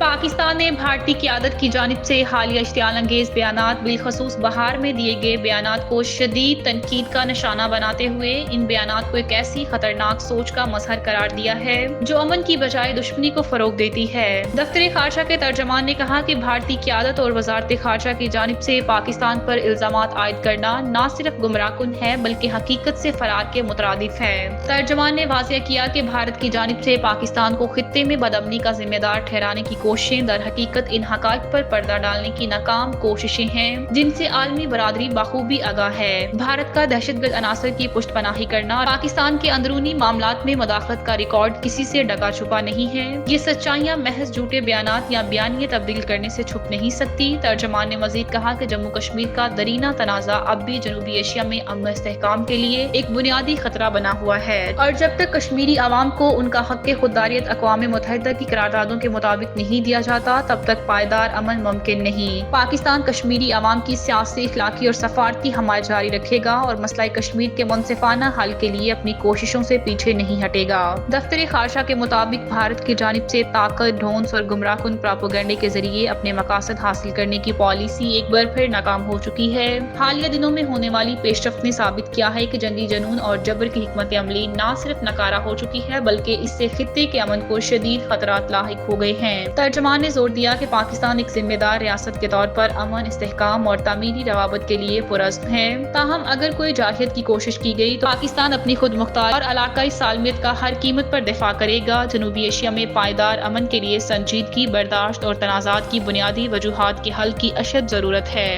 पाकिस्तान ने भारतीय क़यादत की जानिब से हालिया इश्तियाल अंगेज़ बयानात बिलखसूस बहार में दिए गए बयानात को शदीद तनकीद का निशाना बनाते हुए इन बयानात को एक ऐसी खतरनाक सोच का मजहर करार दिया है जो अमन की बजाय दुश्मनी को फरोग देती है। दफ्तर खारजा के तर्जमान ने कहा कि भारतीय क़यादत और वजारत खारजा की जानिब से पाकिस्तान पर इल्जामात आयद करना न सिर्फ गुमराहकुन है बल्कि हकीकत से फरार के मुतरादिफ है। तर्जमान ने वाज़ेह किया कि भारत की जानिब से पाकिस्तान को खित्ते में बदअमनी का जिम्मेदार ठहराने की कोशिशें दर हकीकत इन हक़ाइक़ पर पर्दा डालने की नाकाम कोशिशें हैं जिनसे आलमी बरादरी बखूबी आगाह है। भारत का दहशतगर्द अनासर की पुष्टपनाही करना और पाकिस्तान के अंदरूनी मामलात में मदाखलत का रिकॉर्ड किसी से ढका छुपा नहीं है। ये सच्चाइयाँ महज झूठे बयानात या बयानिए तब्दील करने से छुप नहीं सकती। तर्जमान ने मजीद कहा कि जम्मू कश्मीर का दरीना तनाज़ा अब भी जनूबी एशिया में अमन इस्तेहकाम के लिए एक बुनियादी खतरा बना हुआ है और जब तक कश्मीरी आवाम को उनका हक़ खुददारियत अक़वाम मुत्तहिदा की करारदादों के मुताबिक नहीं दिया जाता तब तक पायदार अमन मुमकिन नहीं। पाकिस्तान कश्मीरी आवाम की सियासी, इखलाकी और सफारती हमायत जारी रखेगा और मसला कश्मीर के मुनसिफाना हल के लिए अपनी कोशिशों से पीछे नहीं हटेगा। दफ्तर खारजा के मुताबिक भारत की जानिब से ताकत, ढोंस और गुमराहकुन प्रोपेगेंडे के जरिए अपने मकासद हासिल करने की पॉलिसी एक बार फिर नाकाम हो चुकी है। हालिया दिनों में होने वाली पेशरफ्त ने साबित किया है कि जंगी जनून और जबर की हिकमत अमली न सिर्फ नकारा हो चुकी है बल्कि इससे खित्ते के अमन को शदीद खतरात लाहिक हो गए हैं। तर्जमान ने जोर दिया कि पाकिस्तान एक जिम्मेदार रियासत के तौर पर अमन, इस्तेहकाम और तामीरी रवाबत के लिए पुरज़्म है। ताहम अगर कोई जाहियत की कोशिश की गई तो पाकिस्तान अपनी खुद मुख्तार और इलाकाई सालमियत का हर कीमत पर दिफा करेगा। जनूबी एशिया में पायदार अमन के लिए संजीदगी, बर्दाश्त और तनाज़ात की बुनियादी वजूहात के हल की अशद ज़रूरत है।